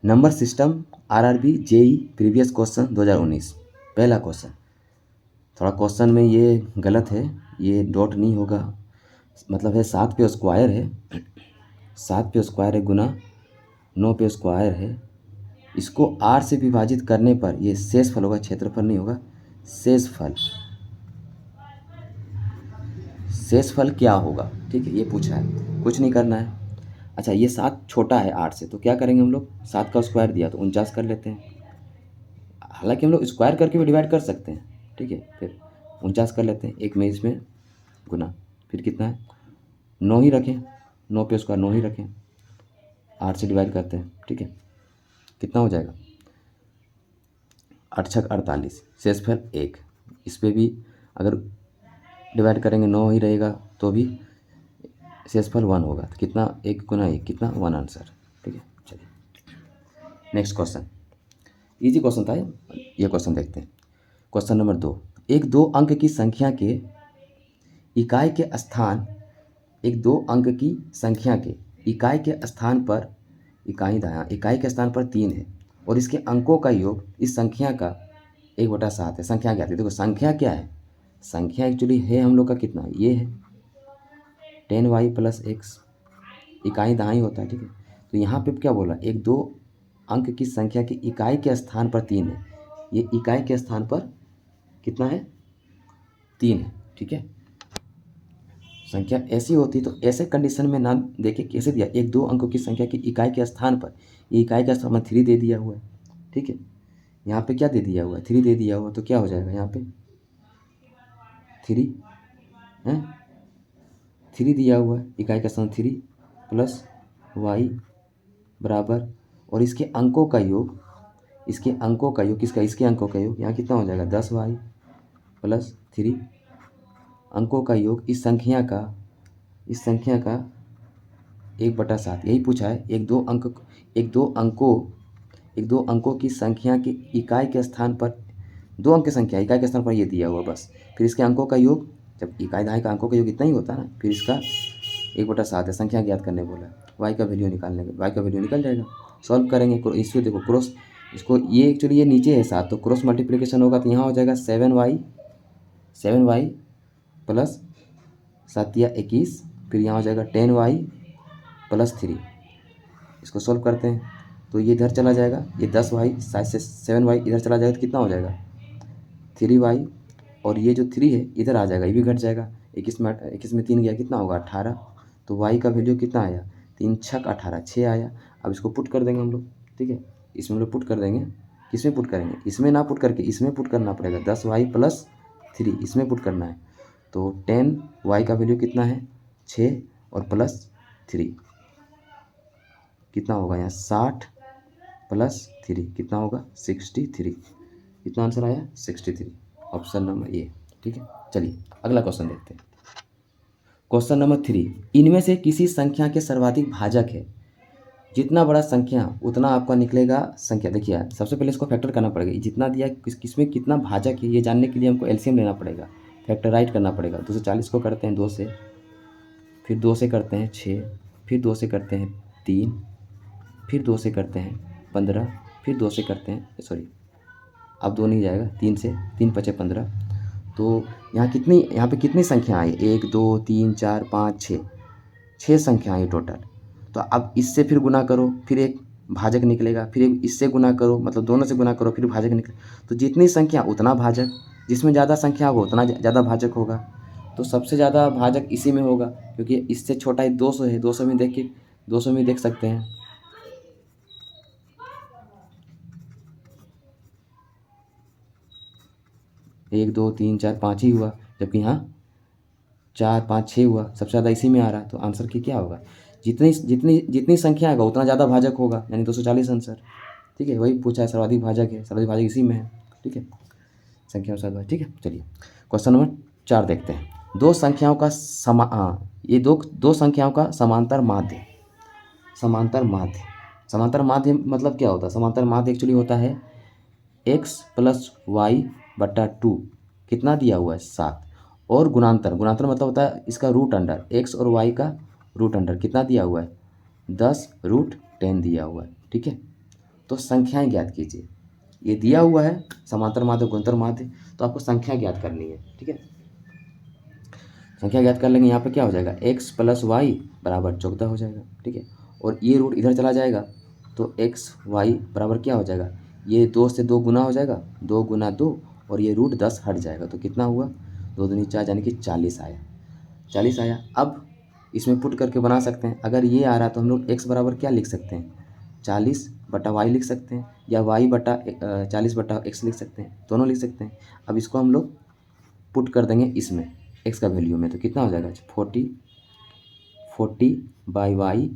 Number system RRB JE previous question 2019। पहला question, थोड़ा question में ये गलत है, ये डॉट नहीं होगा, मतलब है 7 पे स्क्वायर है, 7 पे स्क्वायर है गुना 9 पे स्क्वायर है, इसको आर से विभाजित करने पर ये शेषफल होगा, क्षेत्रफल नहीं होगा, शेषफल। शेषफल क्या होगा, ठीक है, ये पूछा है, कुछ नहीं करना है। अच्छा, ये 7 छोटा है 8 से, तो क्या करेंगे हम लोग, 7 का स्क्वायर दिया तो 49 कर लेते हैं। हालांकि हम लोग स्क्वायर करके भी डिवाइड कर सकते हैं, ठीक है, फिर 49 कर लेते हैं, एक में इसमें गुना, फिर कितना है 9 ही रखें, 9 पे स्क्वायर 9 ही रखें, 8 से डिवाइड करते हैं, ठीक है, कितना हो जाएगा 8 छक 48, शेषफल 1। इस पर भी अगर डिवाइड करेंगे 9 ही रहेगा तो भी शेषफल 1 होगा, तो कितना 1 गुना 1 कितना 1 आंसर, ठीक है। चलिए नेक्स्ट क्वेश्चन, इजी क्वेश्चन था ये क्वेश्चन देखते हैं। क्वेश्चन नंबर 2, एक 2 अंक की संख्या के इकाई के स्थान, एक 2 अंक की संख्या के इकाई के स्थान पर, इकाई के स्थान पर 3 है और इसके अंकों का योग इस संख्या का 1/7 है। संख्या क्या है, देखो संख्या क्या है, संख्या एक्चुअली है हम लोग का कितना, ये है 10y + x, इकाई दहाई होता है, ठीक है। तो यहाँ पे क्या बोला, एक 2 अंक की संख्या की इकाई के स्थान पर 3 है, ये इकाई के स्थान पर कितना है 3 है, ठीक है। संख्या ऐसी होती तो ऐसे कंडीशन में ना देखे कैसे दिया, एक 2 अंकों की संख्या की इकाई के स्थान पर, ये इकाई का स्थान 3 दे दिया हुआ है, ठीक है। यहाँ पे क्या दे दिया हुआ है 3 दे दिया हुआ, तो क्या हो जाएगा यहाँ पे 3 है, 3 दिया हुआ है, इकाई का स्थान 3 + y बराबर, और इसके अंकों का योग, इसके अंकों का योग किसका, इसके अंकों का योग यहाँ कितना हो जाएगा 10y + 3, अंकों का योग इस संख्या का 1/7, यही पूछा है। एक दो अंकों की संख्या की इकाई के स्थान पर, 2 अंक की संख्या इकाई के स्थान पर ये दिया हुआ बस, फिर इसके अंकों का योग, जब इकाई दहाई का अंकों का योग इतना ही होता है ना, फिर इसका 1/7 है, संख्या ज्ञात करने बोला, y का वैल्यू निकालने का, y का वैल्यू निकल जाएगा, सॉल्व करेंगे। इसको देखो क्रॉस, इसको ये एक्चुअली ये नीचे है 7, तो क्रॉस मल्टीप्लिकेशन होगा तो यहाँ हो जाएगा 7y + 7 या 21, फिर यहाँ हो जाएगा 10y + 3, इसको सॉल्व करते हैं तो ये इधर चला जाएगा, ये 10y 7y इधर चला जाएगा तो कितना हो जाएगा 3y, और ये जो 3 है इधर आ जाएगा, ये भी घट जाएगा, 21 में 3 गया कितना होगा 18, तो y का वैल्यू कितना आया 3 छक 18 6 आया। अब इसको पुट कर देंगे हम लोग, ठीक है, इसमें हम लोग पुट कर देंगे, किसमें पुट करेंगे, इसमें ना पुट करके इसमें पुट करना पड़ेगा, 10y + 3 इसमें पुट करना है, तो 10y का वैल्यू कितना है 6 और +3 कितना होगा यहाँ 60 + 3 कितना होगा 63, कितना आंसर आया 63, ऑप्शन नंबर ए, ठीक है। चलिए अगला क्वेश्चन देखते हैं। क्वेश्चन नंबर 3, इनमें से किसी संख्या के सर्वाधिक भाजक है, जितना बड़ा संख्या उतना आपका निकलेगा संख्या। देखिए सबसे पहले इसको फैक्टर करना पड़ेगा, जितना दिया किसमें कितना भाजक है ये जानने के लिए हमको एलसीएम लेना पड़ेगा, फैक्टराइज करना पड़ेगा। 240 को करते हैं 2 से, फिर 2 से करते हैं 6, फिर 2 से करते हैं 3, फिर 2 से करते हैं 15, फिर 2 से करते हैं सॉरी अब 2 नहीं जाएगा, 3 से, 3 × 5 = 15, तो यहाँ पे कितनी संख्या आई 1 2 3 4 5 6, 6 संख्या आई टोटल। तो अब इससे फिर गुना करो, फिर एक भाजक निकलेगा, फिर एक इससे गुना करो, मतलब दोनों से गुना करो फिर भाजक निकले, तो जितनी संख्या उतना भाजक, जिसमें ज़्यादा संख्या होगा उतना ज़्यादा भाजक होगा। तो सबसे ज़्यादा भाजक इसी में होगा, क्योंकि इससे छोटा ही 200 है, 200 में देख के 200 में देख सकते हैं, 1 2 3 4 5 ही हुआ, जबकि यहाँ 4 5 6 हुआ, सबसे ज़्यादा इसी में आ रहा है, तो आंसर की क्या होगा, जितनी जितनी जितनी संख्या आएगा उतना ज़्यादा भाजक होगा, यानी 240 आंसर, ठीक है। वही पूछा है, सर्वाधिक भाजक है, सर्वाधिक भाजक इसी में है, ठीक है, संख्या अनुसार भाजक, ठीक है। चलिए क्वेश्चन नंबर 4 देखते हैं। दो संख्याओं का ये दो संख्याओं का समांतर माध्य, समांतर माध्य, समांतर माध्य मतलब क्या होता है, समांतर माध्य एक्चुअली होता है x + y/2, कितना दिया हुआ है 7, और गुणांतर, गुणांतर मतलब होता है इसका रूट अंडर, x और y का रूट अंडर कितना दिया हुआ है 10 √10 दिया हुआ है, ठीक है। तो संख्याएं ज्ञात कीजिए। ये दिया हुआ है समांतर माध्य गुणोत्तर माध्य, तो आपको संख्या ज्ञात करनी है। ठीक है, संख्या ज्ञात कर लेंगे। यहाँ पे क्या हो जाएगा, x + y बराबर 14 हो जाएगा। ठीक है, और ये रूट इधर चला जाएगा तो x y बराबर क्या हो जाएगा, ये 2 से 2 गुना हो जाएगा, 2 गुना 2, और ये रूट 10 हट जाएगा। तो कितना हुआ, 2 दूनी 4 यानी कि 40 आया। 40 आया। अब इसमें पुट करके बना सकते हैं। अगर ये आ रहा है तो हम लोग x बराबर क्या लिख सकते हैं, 40/y लिख सकते हैं, या y/40/x लिख सकते हैं, दोनों लिख सकते हैं। अब इसको हम लोग पुट कर देंगे इसमें x का वैल्यू में, तो कितना हो जाएगा, 40/y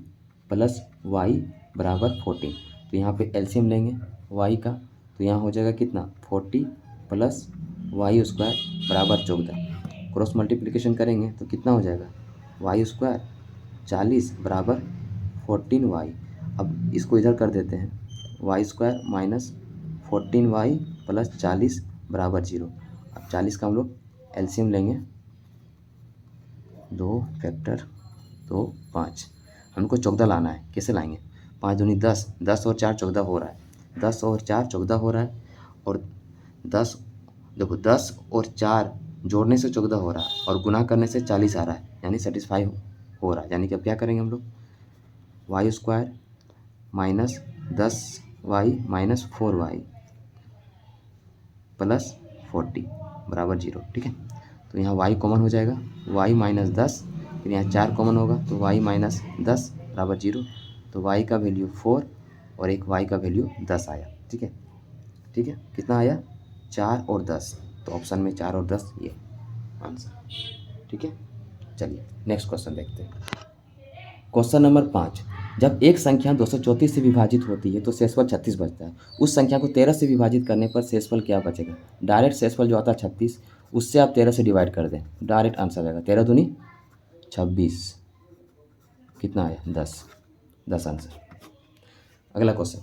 + y बराबर 14। तो यहाँ पे एलसीएम लेंगे y का, तो यहाँ हो जाएगा कितना, 40 + y² बराबर 14। क्रॉस मल्टीप्लिकेशन करेंगे तो कितना हो जाएगा, y² 40 बराबर 14y। अब इसको इधर कर देते हैं, y² - 14y + 40 बराबर 0। अब 40 का हम लोग एलसीएम लेंगे, 2 फैक्टर 2 5। हमको 14 लाना है, कैसे लाएंगे, 5 दूनी 10, 10 और 4 14 हो रहा है, 10 और 4 14 हो रहा है, और 10 देखो 10 और 4 जोड़ने से 14 हो रहा है, और गुना करने से 40 आ रहा है, यानी सेटिस्फाई हो रहा है। यानी कि अब क्या करेंगे हम लोग, y² - 10y - 4y + 40 बराबर 0। ठीक है, तो यहाँ y कॉमन हो जाएगा, y - 10, फिर यहाँ 4 कॉमन होगा तो y - 10 बराबर 0। तो y का वैल्यू 4 और एक y का वैल्यू 10 आया। ठीक है, ठीक है, कितना आया, 4 और 10। तो ऑप्शन में 4 और 10 ये आंसर। ठीक है, चलिए नेक्स्ट क्वेश्चन देखते हैं। क्वेश्चन नंबर 5, जब एक संख्या 234 से विभाजित होती है तो शेषफल 36 बचता है। उस संख्या को 13 से विभाजित करने पर शेषफल क्या बचेगा। डायरेक्ट शेषफल जो आता है 36, उससे आप 13 से डिवाइड कर दें, डायरेक्ट आंसर आएगा। 13 दूनी 26, कितना आया, 10 आंसर। अगला क्वेश्चन,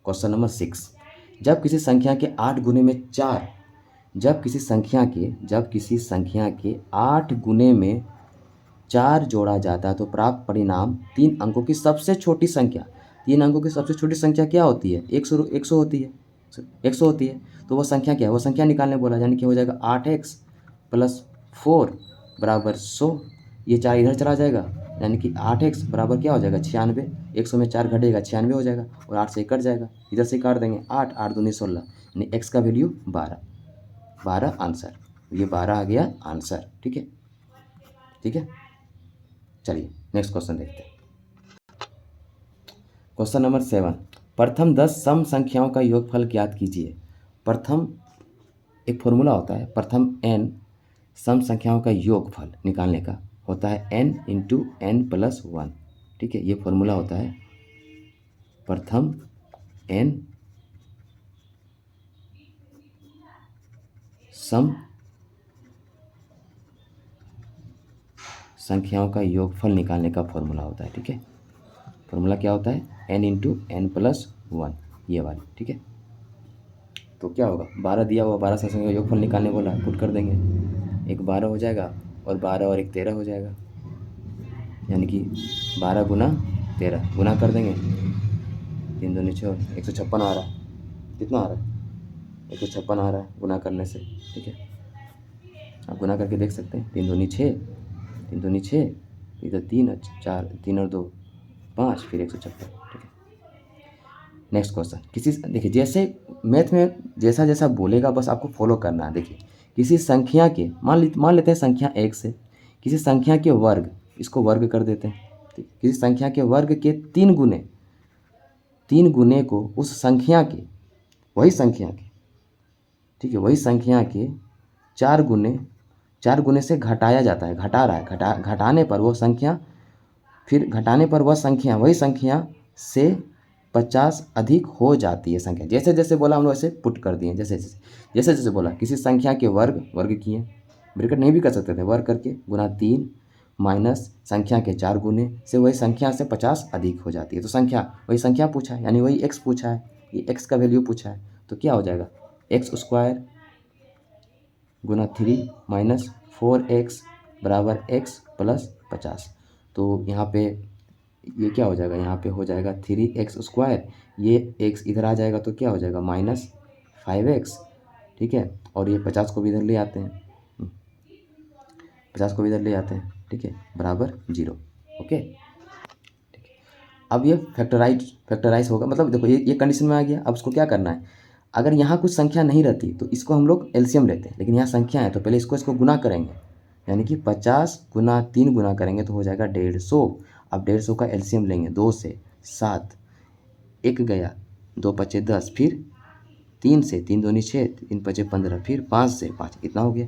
क्वेश्चन नंबर 6, जब किसी संख्या के 8 गुने में 4, जब किसी संख्या के 8 गुने में 4 जोड़ा जाता है तो प्राप्त परिणाम 3 अंकों की सबसे छोटी संख्या। 3 अंकों की सबसे छोटी संख्या क्या होती है, 100 होती है, 100 होती है। तो वो संख्या क्या है, वो संख्या निकालने बोला, यानी कि हो जाएगा 8x + 4 बराबर 100। ये 4 इधर चला जाएगा, यानी कि 8x बराबर क्या हो जाएगा, 96। 100 में 4 घटेगा, 96 हो जाएगा, और 8 से कट जाएगा, इधर से काट देंगे, 8 8 दूनी 16, यानी x का वैल्यू 12 आंसर। ये 12 आ गया आंसर। ठीक है, ठीक है, चलिए नेक्स्ट क्वेश्चन देखते हैं। क्वेश्चन नंबर 7, प्रथम 10 सम संख्याओं का योगफल ज्ञात कीजिए। प्रथम एक फॉर्मूला होता है, प्रथम n सम संख्याओं का योगफल निकालने का होता है n × n + 1। ठीक है, ये फॉर्मूला होता है, प्रथम n सम संख्याओं का योगफल निकालने का फॉर्मूला होता है। ठीक है, फॉर्मूला क्या होता है, n × n + 1, ये वाली। ठीक है, तो क्या होगा, 12 दिया हुआ, 12 संख्या का योगफल निकालने बोला, पुट कर देंगे, एक 12 हो जाएगा, और 12 और एक 13 हो जाएगा, यानी कि 12 गुना 13 गुना कर देंगे, 3 दूनी 6, 156 आ रहा है। कितना आ रहा है, 156 आ रहा है गुना करने से। ठीक है, आप गुना करके देख सकते हैं, 3 दूनी 6, 3 दूनी 6, इधर 3 4, 3 और 2 5, फिर 156। ठीक है, नेक्स्ट क्वेश्चन, देखिए जैसे मैथ में जैसा जैसा बोलेगा बस आपको फॉलो करना है। देखिए किसी संख्या के मान लेते हैं संख्या 1 से, किसी संख्या के वर्ग, इसको वर्ग कर देते हैं। किसी संख्या के वर्ग के 3 गुने को उस संख्या के, वही संख्या के, ठीक है, वही संख्या के 4 गुने से घटाया जाता है, घटा रहा है, घटाने पर वो संख्या, फिर घटाने पर वह संख्या वही संख्या से 50 अधिक हो जाती है संख्या। जैसे जैसे बोला हम लोग ऐसे पुट कर दिए, जैसे जैसे बोला, किसी संख्या के वर्ग किए, ब्रैकेट नहीं भी कर सकते थे, वर्ग करके गुना 3 माइनस संख्या के 4 गुने से वही संख्या से 50 अधिक हो जाती है। तो संख्या वही संख्या पूछा है, यानी वही x पूछा है, ये x का वैल्यू पूछा है, तो क्या हो जाएगा, x² गुना 3 - 4x बराबर x + 50। तो यहाँ पे ये क्या हो जाएगा, यहाँ पे हो जाएगा 3x², ये x इधर आ जाएगा तो क्या हो जाएगा -5x, ठीक है। और ये 50 को भी इधर ले आते हैं, 50 को भी इधर ले आते हैं, ठीक है, बराबर 0। ओके, अब ये फैक्टराइज होगा, मतलब देखो ये कंडीशन में आ गया। अब इसको क्या करना है, अगर यहाँ कुछ संख्या नहीं रहती तो इसको हम लोग एलसीएम लेते हैं, लेकिन यहाँ संख्या है तो पहले इसको गुना करेंगे, यानी कि 50 गुना 3 गुना करेंगे तो हो जाएगा 150। अब 150 का एलसीएम लेंगे, 2 से 7, 1 गया, 2 पचे 10, फिर 3 से 3 दूनी 6, 3 पचे 15, फिर 5 से 5, इतना हो गया।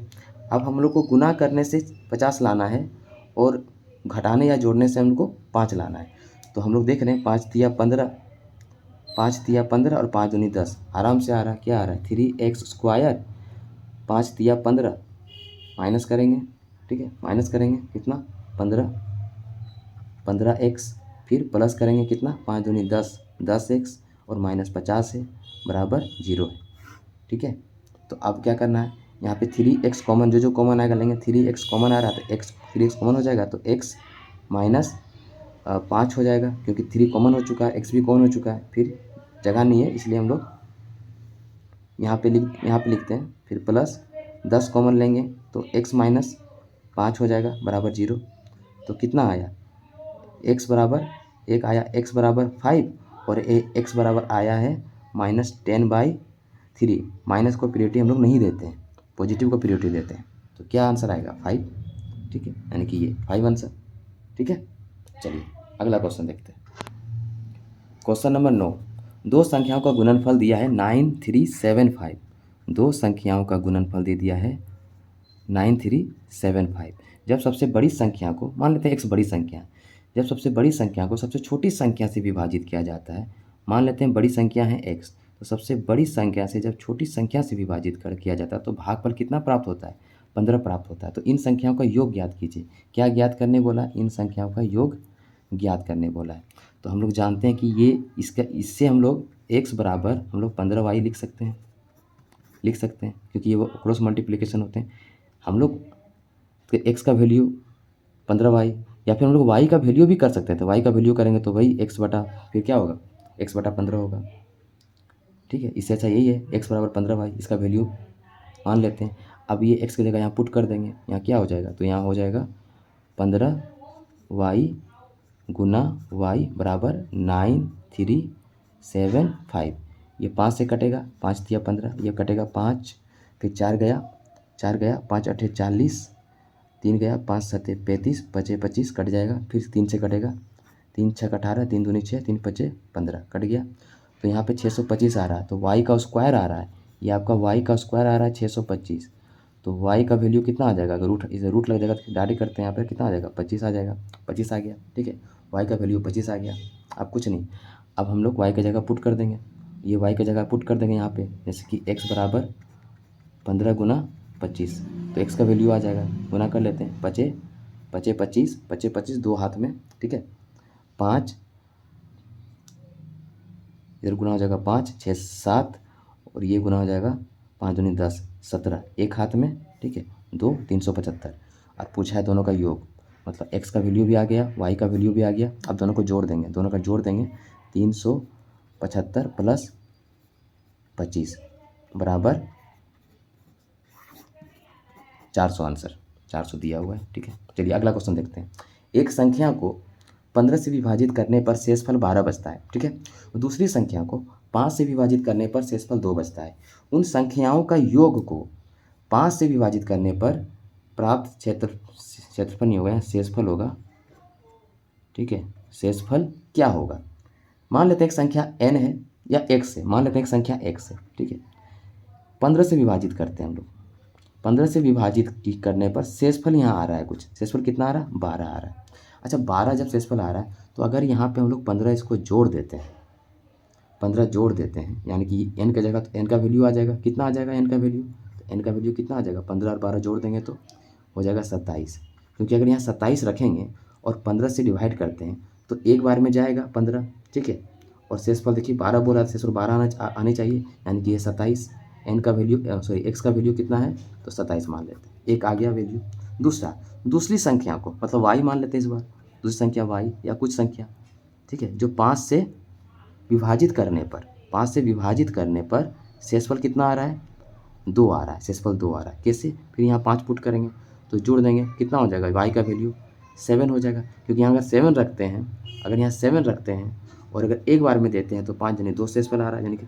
अब हम लोग को गुना करने से 50 लाना है और घटाने या जोड़ने से हमको 5 लाना है। तो हम लोग देख रहे हैं 5 तिया 15, 5 तिया 15 और 5 दूनी 10, आराम से आ रहा है, क्या आ रहा है 3x², 5 तिया 15, माइनस करेंगे, ठीक है, माइनस करेंगे कितना 15x, फिर प्लस करेंगे कितना 5 दूनी 10, 10x और -50 है, बराबर 0 है, ठीक है। तो अब क्या करना है, यहाँ पे 3x कॉमन, जो कॉमन आएगा लेंगे, 3x कॉमन आ रहा है तो x 3x कॉमन हो जाएगा, तो x माइनस 5 हो जाएगा, क्योंकि 3 कॉमन हो चुका है, x भी कॉमन हो चुका है, फिर जगह नहीं है इसलिए हम लोग यहाँ पे लिखते हैं, फिर प्लस 10 कॉमन लेंगे तो x माइनस 5 हो जाएगा, बराबर 0। तो कितना आया, x बराबर 1 आया, x बराबर 5 और x बराबर आया है -10/3। माइनस को प्रियोरिटी हम लोग नहीं देते हैं, पॉजिटिव को प्रियोरिटी देते हैं। तो क्या आंसर आएगा 5, ठीक है, यानी कि ये 5 आंसर, ठीक है। चलिए अगला क्वेश्चन देखते हैं। क्वेश्चन नंबर 9, दो संख्याओं का गुणनफल दिया है 9375। दो संख्याओं का गुणनफल दे दिया है 9375। जब सबसे बड़ी संख्या को, मान लेते हैं x बड़ी संख्या है, जब सबसे बड़ी संख्या को सबसे छोटी संख्या से विभाजित किया जाता है, मान लेते हैं बड़ी संख्या है x, तो सबसे बड़ी संख्या से जब छोटी संख्या से विभाजित किया जाता है तो भागफल कितना प्राप्त होता है, 15 प्राप्त होता है। तो इन संख्याओं का योग ज्ञात कीजिए। क्या ज्ञात करने बोला, इन संख्याओं का योग ज्ञात करने बोला है। तो हम लोग जानते हैं कि ये इससे हम लोग x बराबर हम लोग 15y लिख सकते हैं, क्योंकि ये वो क्रॉस मल्टीप्लिकेशन होते हैं। हम लोग x का वैल्यू 15y, या फिर हम लोग y का वैल्यू भी कर सकते थे, y का वैल्यू करेंगे तो वही x बटा, फिर क्या होगा x बटा 15 होगा, ठीक है। इससे अच्छा यही है, x बराबर 15y, इसका वैल्यू मान लेते हैं। अब ये x की जगह यहाँ पुट कर देंगे, यहाँ क्या हो जाएगा, तो यहाँ हो जाएगा 15y गुना y बराबर 9375। ये 5 से कटेगा, 5 तिया 15, ये कटेगा 5, फिर 4 गया, 5 अठे 40, 3 गया, 5 सत्ते 35, पचे 25 कट जाएगा, फिर 3 से कटेगा, 3 छः 18, 3 दूनी 6, 3 पचे 15 कट गया। तो यहाँ पे 625 आ रहा है, तो y का स्क्वायर आ रहा है, ये आपका y का स्क्वायर आ रहा है 625। तो y का वैल्यू कितना आ जाएगा, अगर इसे रूट लग जाएगा तो डायरेक्ट करते हैं, यहाँ पे कितना आ जाएगा 25 आ जाएगा, 25 आ गया, ठीक है। y का वैल्यू 25 आ गया। अब कुछ नहीं, अब हम लोग y की जगह पुट कर देंगे, ये y की जगह पुट कर देंगे यहाँ पे, जैसे कि x बराबर 15 गुना 25, तो x का वैल्यू आ जाएगा, गुना कर लेते हैं, पचे 25 दो हाथ में, ठीक है, 5 इधर गुना हो जाएगा, 5 6 7 और ये गुना हो जाएगा, 5 दूनी 10 17 एक हाथ में, ठीक है, 2 375। और पूछा है दोनों का योग, मतलब x का वैल्यू भी आ गया, y का वैल्यू भी आ गया। अब दोनों को जोड़ देंगे, 375 प्लस 25 बराबर 400, आंसर 400 दिया हुआ है, ठीक है। चलिए अगला क्वेश्चन देखते हैं। एक संख्या को 15 से विभाजित करने पर शेषफल 12 बचता है, ठीक है। दूसरी संख्या को 5 से विभाजित करने पर शेषफल 2 बचता है। उन संख्याओं का योग को 5 से विभाजित करने पर प्राप्त क्षेत्रफल नहीं होगा, शेषफल होगा, ठीक है। शेषफल क्या होगा, मान लेते हैं एक संख्या n है या x है, मान लेते हैं एक संख्या x है, ठीक है। 15 से विभाजित करते हैं हम लोग, 15 से विभाजित करने पर शेषफल यहाँ आ रहा है, कुछ शेषफल कितना आ रहा है 12 आ रहा है। अच्छा 12 जब शेषफल आ रहा है तो अगर यहाँ पे हम लोग 15 इसको जोड़ देते हैं, 15 जोड़ देते हैं, यानी कि n की जगह तो n का वैल्यू आ जाएगा, कितना आ जाएगा n का वैल्यू, तो n का वैल्यू कितना आ जाएगा, 15 और 12 जोड़ देंगे तो हो जाएगा 27। क्योंकि अगर यहाँ 27 रखेंगे और 15 से डिवाइड करते हैं तो एक बार में जाएगा 15, ठीक है। और शेषफल देखिए 12 बोला, शेषफल 12 आने चाहिए, यानी कि ये 27, n का वैल्यू x का वैल्यू कितना है, तो 27 मान लेते हैं, एक आ गया वैल्यू। दूसरी संख्या को मतलब y मान लेते हैं, इस बार दूसरी संख्या y या कुछ संख्या ठीक है, जो 5 से विभाजित करने पर शेषफल कितना आ रहा है, 2 आ रहा है, शेषफल 2 आ रहा है। कैसे, फिर यहाँ 5 पुट करेंगे तो जोड़ देंगे, कितना हो जाएगा, y का वैल्यू 7 हो जाएगा, क्योंकि यहाँ अगर 7 रखते हैं, अगर यहाँ 7 रखते हैं और अगर एक बार में देते हैं तो 5 यानी 2 शेषफल आ रहा है, यानी कि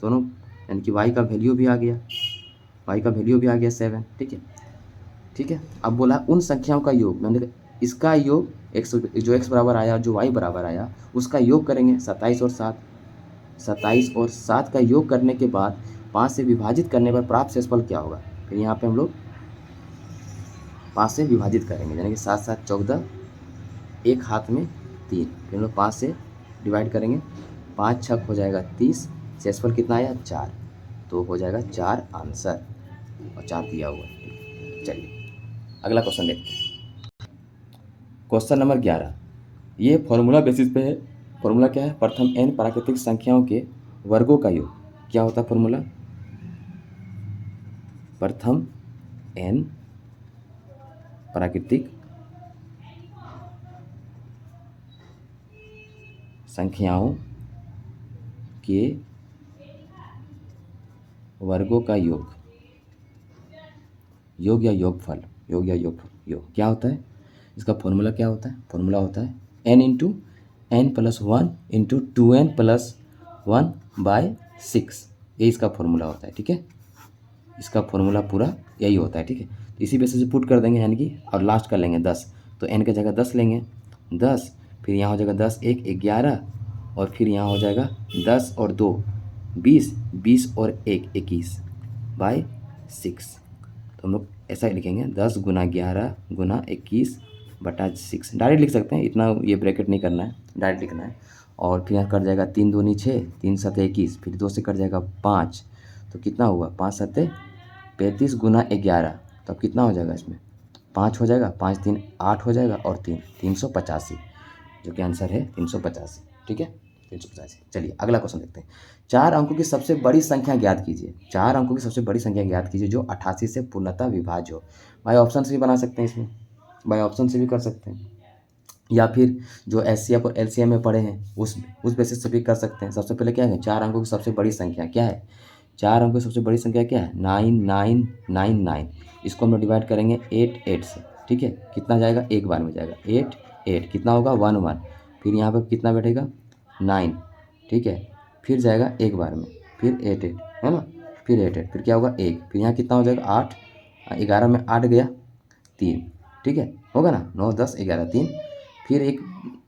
दोनों, यानी कि y का वैल्यू भी आ गया, 7। ठीक है। अब बोला उन संख्याओं का योग, मैंने इसका योग जो x बराबर आया और जो y बराबर आया उसका योग करेंगे, 27 और 7 का योग करने के बाद 5 से विभाजित करने पर प्राप्त शेषफल क्या होगा। फिर यहाँ पे हम लोग 5 से विभाजित करेंगे, यानी कि 7 7 14, एक हाथ में 3, फिर हम लोग 5 से डिवाइड करेंगे, 5 छक हो जाएगा 30, शेषफल कितना आया 4, तो हो जाएगा 4 आंसर, और 4 दिया हुआ है। चलिए अगला क्वेश्चन देखते हैं। क्वेश्चन नंबर 11, ये फॉर्मूला बेसिस पे है। फॉर्मूला क्या है, प्रथम n प्राकृतिक संख्याओं के वर्गों का योग। क्या होता है फॉर्मूला, प्रथम n प्राकृतिक संख्याओं के वर्गों का योग, योग या योगफल, योग क्या होता है, इसका फॉर्मूला क्या होता है, फॉर्मूला होता है n into n plus 1 into 2n plus 1/6, ये इसका फॉर्मूला होता है। ठीक है, इसका फॉर्मूला पूरा यही होता है। ठीक है, तो इसी बेसिस से पुट कर देंगे, यानी कि और लास्ट कर लेंगे 10, तो n की जगह 10 लेंगे, 10, फिर यहाँ हो जाएगा 10 1 11, और फिर यहाँ हो जाएगा 10 और 2 20, 20 और 1 21/6। तो हम लोग ऐसा ही लिखेंगे, 10 गुना 11 गुना 21/6, डायरेक्ट लिख सकते हैं, इतना ये ब्रैकेट नहीं करना है, डायरेक्ट लिखना है। और फिर यहाँ कट जाएगा 3 दूनी 6, 3 7 21, फिर 2 से कट जाएगा 5, तो कितना हुआ 5 7 35 गुना 11, तो अब कितना हो जाएगा, इसमें 5 हो जाएगा, 5 3 8 हो जाएगा, और 3 385, जो कि आंसर है 385। ठीक है, 385। चलिए अगला क्वेश्चन देखते हैं। 4 अंकों की सबसे बड़ी संख्या ज्ञात कीजिए। 4 अंकों की सबसे बड़ी संख्या ज्ञात कीजिए जो 88 से पूर्णतः विभाज्य हो। बाय ऑप्शन से भी बना सकते हैं, इसमें बाय ऑप्शन से भी कर सकते हैं, या फिर जो एचसीएफ और एलसीएम में पढ़े हैं उस बेसिस से भी कर सकते हैं। सबसे पहले क्या है, 4 अंकों की सबसे बड़ी संख्या क्या है, 4 अंकों की सबसे बड़ी संख्या क्या है, 9999। इसको हम लोग डिवाइड करेंगे 8 8 से। ठीक है, कितना जाएगा, एक बार में जाएगा 8 8, कितना होगा 1 1, फिर यहाँ पर कितना बैठेगा 9। ठीक है, फिर जाएगा एक बार में, फिर 8 8 है ना, फिर 8 8, फिर क्या होगा 1, फिर यहाँ कितना हो जाएगा 8, 11 में 8 गया 3। ठीक है, होगा ना 9 10 11 3, फिर एक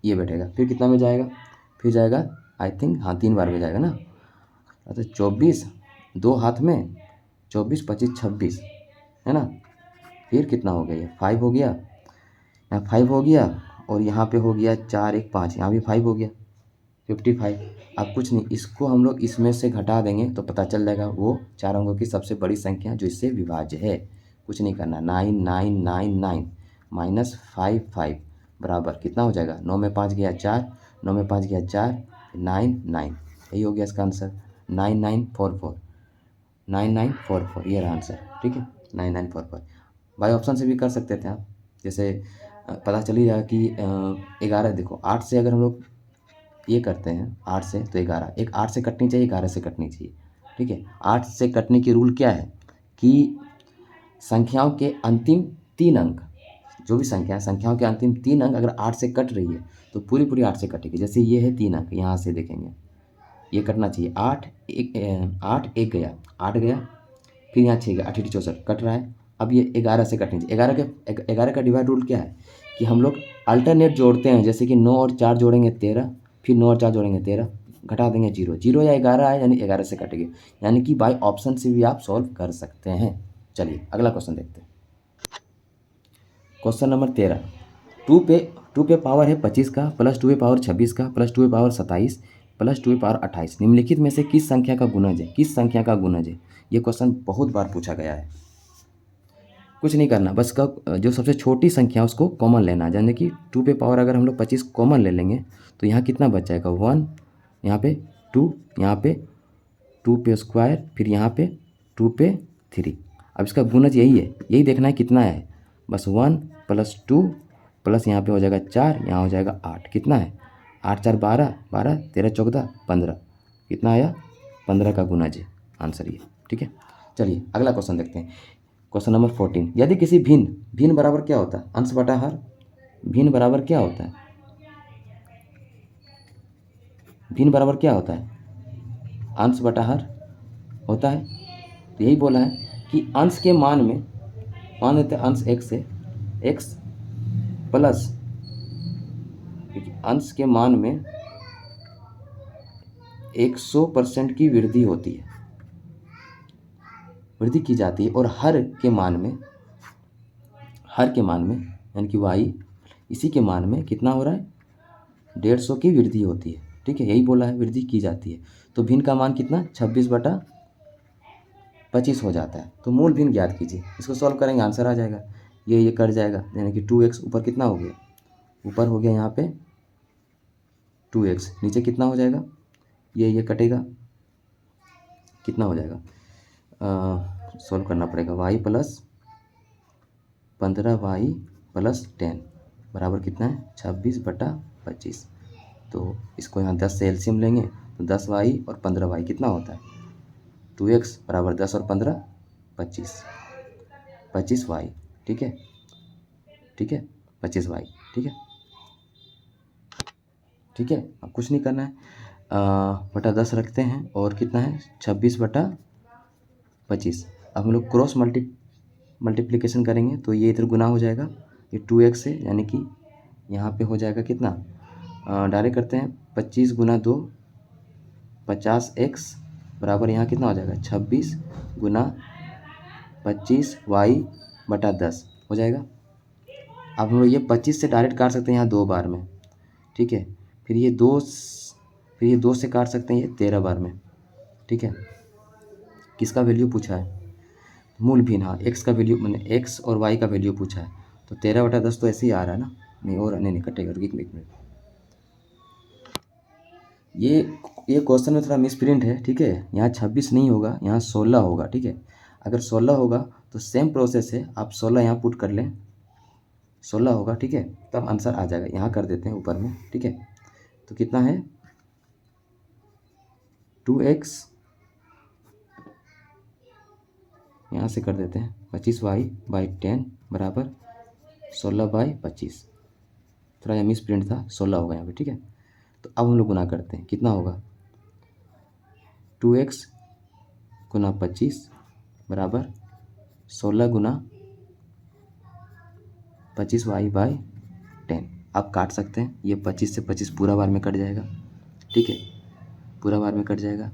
ये बैठेगा, फिर कितना में जाएगा, फिर जाएगा आई थिंक हाँ 3 बार में जाएगा ना, तो 24, 2 हाथ में 24 25 26 है ना, फिर कितना हो गया, ये 5 हो गया, यहाँ 5 हो गया, और यहाँ पे हो गया 4 1 5, यहाँ भी 5 हो गया 55। अब कुछ नहीं, इसको हम लोग इसमें से घटा देंगे तो पता चल जाएगा वो 4 अंकों की सबसे बड़ी संख्या जो इससे विभाज्य है। कुछ नहीं करना, 9999 माइनस 55 बराबर कितना हो जाएगा, 9 में 5 गया 4, 9 में 5 गया 4, 9 9, यही हो गया इसका आंसर 9944, 9944 ये रहा आंसर। ठीक है, 9944। बाय ऑप्शन से भी कर सकते थे आप, जैसे पता चल ही जाएगा कि 11, देखो 8 से अगर हम लोग ये करते हैं 8 से, तो 11, एक 8 से कटनी चाहिए, 11 से कटनी चाहिए। ठीक है, 8 से कटने की रूल क्या है कि संख्याओं के अंतिम 3 अंक, जो भी संख्या है संख्याओं के अंतिम 3 अंक अगर 8 से कट रही है तो पूरी पूरी 8 से कटेगी। जैसे ये है 3 अंक, यहाँ से देखेंगे ये कटना चाहिए, 8 1 गया, 8 गया, फिर यहाँ 6 गया, 8 64 कट रहा है। अब ये 11 से कटनी चाहिए। 11 का डिवाइड रूल क्या है कि हम लोग अल्टरनेट जोड़ते हैं, जैसे कि 9 और 4 जोड़ेंगे 13, फिर 9 और 4 जोड़ेंगे 13, घटा देंगे 0 0 या 11 आए यानी 11 से कटेंगे, यानी कि बाय ऑप्शन से भी आप सॉल्व कर सकते हैं। चलिए अगला क्वेश्चन देखते हैं। क्वेश्चन नंबर 13, 2 पे पावर है 25 का, प्लस 2 पे पावर 26 का, प्लस 2 पे पावर 27, प्लस 2 पे पावर 28, निम्नलिखित में से किस संख्या का गुणज है, किस संख्या का गुणज है। ये क्वेश्चन बहुत बार पूछा गया है। कुछ नहीं करना, बस का जो सबसे छोटी संख्या उसको कॉमन लेना है, यानी कि 2 पे पावर अगर हम लोग 25 कॉमन ले लेंगे तो यहाँ कितना बच जाएगा 1, यहाँ पे 2, यहाँ पे 2 पे स्क्वायर, फिर यहाँ पे 2 पे 3। अब इसका गुणज यही है, यही देखना है कितना है, बस 1 प्लस 2 प्लस यहाँ पे हो जाएगा 4, यहाँ हो जाएगा 8, कितना है 8 4 12, 12 13 14 15, कितना आया 15 का गुना जी, आंसर ये। ठीक है, चलिए अगला क्वेश्चन देखते हैं। क्वेश्चन नंबर 14, यदि किसी भिन्न बराबर क्या होता है, अंश बटा हर। भिन्न बराबर क्या होता है, भिन्न बराबर क्या होता है, अंश बटा हर होता है। तो यही बोला है कि अंश के मान में, मान लेते हैं अंश x से, x प्लस, अंश के मान में 100% की वृद्धि होती है, वृद्धि की जाती है, और हर के मान में यानी कि y, इसी के मान में कितना हो रहा है, 150 की वृद्धि होती है। ठीक है, यही बोला है, वृद्धि की जाती है। तो भिन्न का मान कितना, 26/25 हो जाता है। तो मूल भिन्न ज्ञात कीजिए, इसको सॉल्व करेंगे आंसर आ जाएगा, ये कट जाएगा, यानी कि 2x ऊपर कितना हो गया, ऊपर हो गया यहाँ पे 2x, नीचे कितना हो जाएगा, ये कटेगा, कितना हो जाएगा, सॉल्व करना पड़ेगा, y प्लस 15y प्लस 10 बराबर कितना है, 26/25। तो इसको यहाँ 10 से एलसीएम लेंगे तो 10y और 15y कितना होता है, 2x बराबर 10 और 15 25, 25y। ठीक है, 25y। ठीक है, अब कुछ नहीं करना है, बटा 10 रखते हैं, और कितना है 26/25। अब हम लोग क्रॉस मल्टीप्लिकेशन करेंगे तो ये इधर गुना हो जाएगा, ये 2x है, यानी कि यहाँ पे हो जाएगा कितना, डायरेक्ट करते हैं, 25 गुना 2 50x बराबर यहाँ कितना हो जाएगा, 26 गुना 25y/10 हो जाएगा। अब हम लोग ये 25 से डायरेक्ट काट सकते हैं यहाँ 2 बार में। ठीक है, फिर ये 2 से काट सकते हैं ये 13 बार में। ठीक है, किसका वैल्यू पूछा है, मूल भिन्न, हाँ x का वैल्यू, मैंने x और y का वैल्यू पूछा है। तो 13/10 तो ऐसे ही आ रहा है ना, नहीं और नहीं कटेगा, एक मिनट, ये क्वेश्चन में थोड़ा मिसप्रिंट है। ठीक है, यहाँ 26 नहीं होगा, यहाँ 16 होगा। ठीक है, अगर 16 होगा तो सेम प्रोसेस है, आप 16 यहाँ पुट कर लें, 16 होगा। ठीक है, तब आंसर आ जाएगा, यहाँ कर देते हैं ऊपर में। ठीक है, तो कितना है 2x, यहाँ से कर देते हैं 25y/10 बराबर 16/25। थोड़ा यहाँ मिस प्रिंट था, 16 होगा यहाँ पे। ठीक है, तो अब हम लोग गुना करते हैं, कितना होगा 2x गुना 25 बराबर 16 गुना 25y/10। आप काट सकते हैं, ये 25 से 25 पूरा बार में कट जाएगा। ठीक है, पूरा बार में कट जाएगा,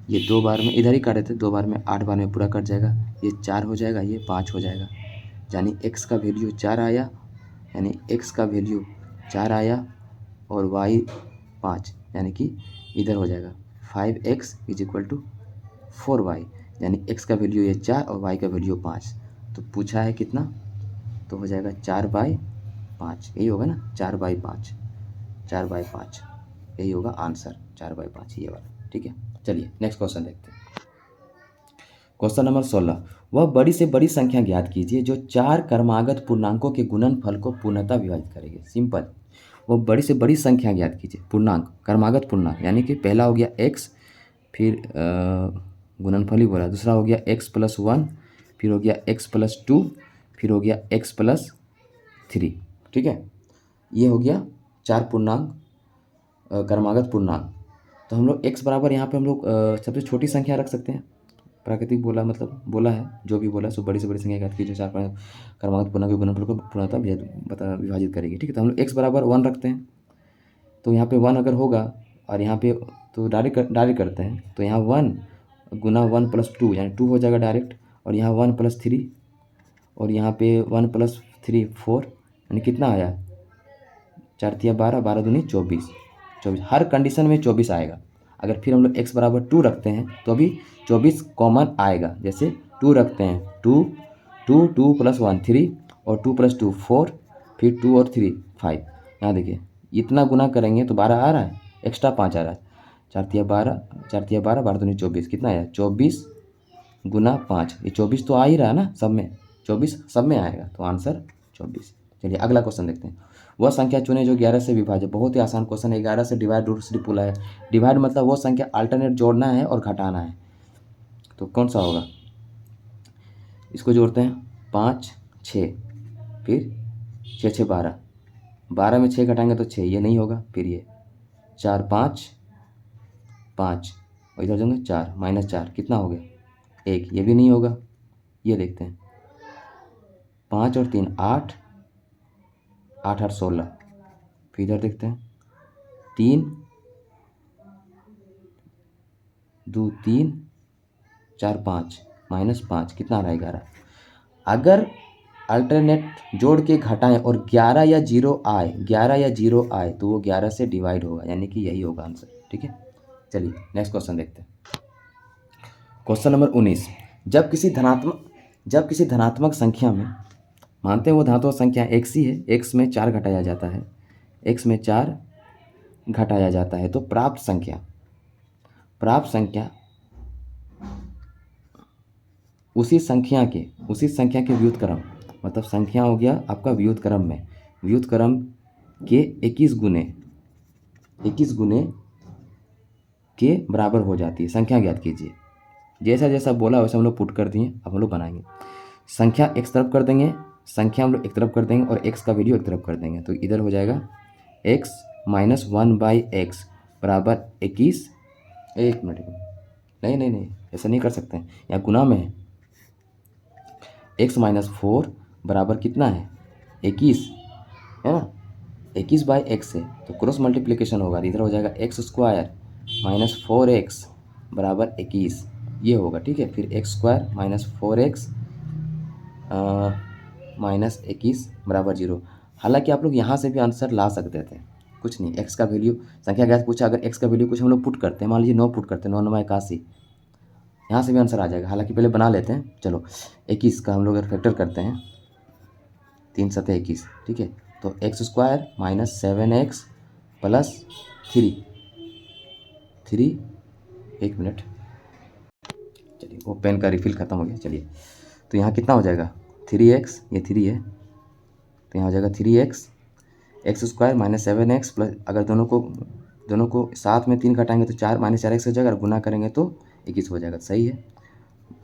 ये 2 बार में इधर ही काटे थे, 2 बार में 8 बार में पूरा कट जाएगा, ये 4 हो जाएगा, ये 5 हो जाएगा, यानी x का वैल्यू 4 आया, यानी x का वैल्यू 4 आया और y 5, यानी कि इधर हो जाएगा 5x = 4y, यानी x का वैल्यू ये 4 और y का वैल्यू 5। तो पूछा है कितना, तो हो जाएगा 4/5, यही होगा ना, 4/5, 4/5 यही होगा आंसर, 4/5 ये वाला। ठीक है, चलिए नेक्स्ट क्वेश्चन देखते हैं। क्वेश्चन नंबर 16, वह बड़ी से बड़ी संख्या ज्ञात कीजिए जो 4 क्रमागत पूर्णांकों के गुणनफल को पूर्णतः विभाजित करेगी। सिंपल, वो बड़ी से बड़ी संख्या ज्ञात कीजिए, पूर्णांक, क्रमागत पूर्णांक, यानी कि पहला हो गया x, फिर गुणनफल ही बोला, दूसरा हो गया x + 1, फिर हो गया x + 2, फिर हो गया x + 3। ठीक है, ये हो गया 4 पूर्णांक, क्रमागत पूर्णांक। तो हम लोग x बराबर यहाँ पे हम लोग सबसे छोटी संख्या रख सकते हैं, प्राकृतिक बोला, मतलब बोला है, जो भी बोला सो बड़ी से बड़ी संख्या ज्ञात कीजिए 4 क्रमागत पूर्णांक के गुणनफल को पूर्णतः विभाजित करेगी। ठीक है, तो हम लोग x बराबर 1 रखते हैं, तो यहाँ पे 1 अगर होगा और यहाँ पे तो डायरेक्ट करते हैं, तो यहाँ 1 गुना 1 + 2, यानी 2 हो जाएगा डायरेक्ट, और यहाँ 1 + 3, और यहाँ पे 1 + 3 4, यानी कितना आया 4 × 12, 12 दूनी 24, हर कंडीशन में 24 आएगा। अगर फिर हम लोग x बराबर 2 रखते हैं तो अभी 24 कॉमन आएगा, जैसे 2 रखते हैं, 2 + 1 3, और 2 + 2 4, फिर 2 और 3 5। यहाँ देखिए इतना गुना करेंगे तो 12 आ रहा है, एक्स्ट्रा 5 आ रहा है, 4 × 12, 4 × 12, 12 दूनी 24, कितना आया 24 गुना 5, ये 24 तो आ ही रहा है ना, सब में 24 सब में आएगा, तो आंसर 24। चलिए अगला क्वेश्चन देखते हैं। वह संख्या चुने जो 11 से विभाजित। बहुत ही आसान क्वेश्चन है। 11 से डिवाइड दूसरी पुला है। डिवाइड मतलब वो संख्या अल्टरनेट जोड़ना है और घटाना है, तो कौन सा होगा? इसको जोड़ते हैं 5 6, फिर 6 6 12, 12 में 6 घटाएंगे तो 6, ये नहीं होगा। फिर ये 4 5 5 और इधर जाएंगे 4 -4, कितना हो गया? 1, ये भी नहीं होगा। ये देखते हैं 5 और 3 8, 8 8 16, फिर इधर देखते हैं 3 2 3 4 5 -5, कितना आ रहा है? 11। अगर अल्टरनेट जोड़ के घटाएं और 11 या 0 आए, 11 या 0 आए तो वो 11 से डिवाइड होगा, यानी कि यही होगा आंसर। ठीक है, चलिए नेक्स्ट क्वेश्चन देखते हैं। Question number 19। जब किसी धनात्मक संख्या में, मानते हैं वो धनात्मक संख्या x ही है, x में 4 घटाया जाता है, x में 4 घटाया जाता है, तो प्राप्त संख्या उसी संख्या के व्युत्क्रम, मतलब संख्या हो गया आपका व्युत्क्रम के 21 गुने के बराबर हो जाती है। संख्या ज्ञात कीजिए। जैसा जैसा बोला वैसा हम लोग पुट कर दिए। अब हम लोग बनाएंगे। संख्या एक तरफ कर देंगे, संख्या हम लोग एक तरफ कर देंगे और x का वैल्यू एक तरफ कर देंगे, तो इधर हो जाएगा x माइनस 1/x बराबर 21। एक मिनट, नहीं ऐसा नहीं कर सकते हैं, यहाँ गुना में है। x माइनस 4 बराबर कितना है? 21 है ना, 21/x है, तो क्रॉस मल्टीप्लिकेशन होगा, इधर हो जाएगा x² माइनस 4x बराबर 21, ये होगा। ठीक है, फिर x² माइनस 4x माइनस 21 बराबर 0। हालांकि आप लोग यहाँ से भी आंसर ला सकते थे, कुछ नहीं। x का वैल्यू, संख्या ज्ञात पूछा, अगर x का वैल्यू कुछ हम लोग पुट करते हैं, मान लीजिए 9 पुट करते हैं, 9 9 81, यहाँ से भी आंसर आ जाएगा। हालांकि पहले बना लेते हैं। चलो 21 का हम लोग अगर फैक्टर करते हैं, 3 7 21, ठीक है, तो x² माइनस 7x प्लस 3, एक मिनट, चलिए वो पेन का रिफिल ख़त्म हो गया। चलिए, तो यहाँ कितना हो जाएगा? 3x, ये 3 है, तो यहाँ हो जाएगा 3x, x² minus 7x plus, अगर दोनों को साथ में 3 घटाएंगे तो 4 माइनस 4x हो जाएगा, और गुना करेंगे तो 21 हो जाएगा। सही है,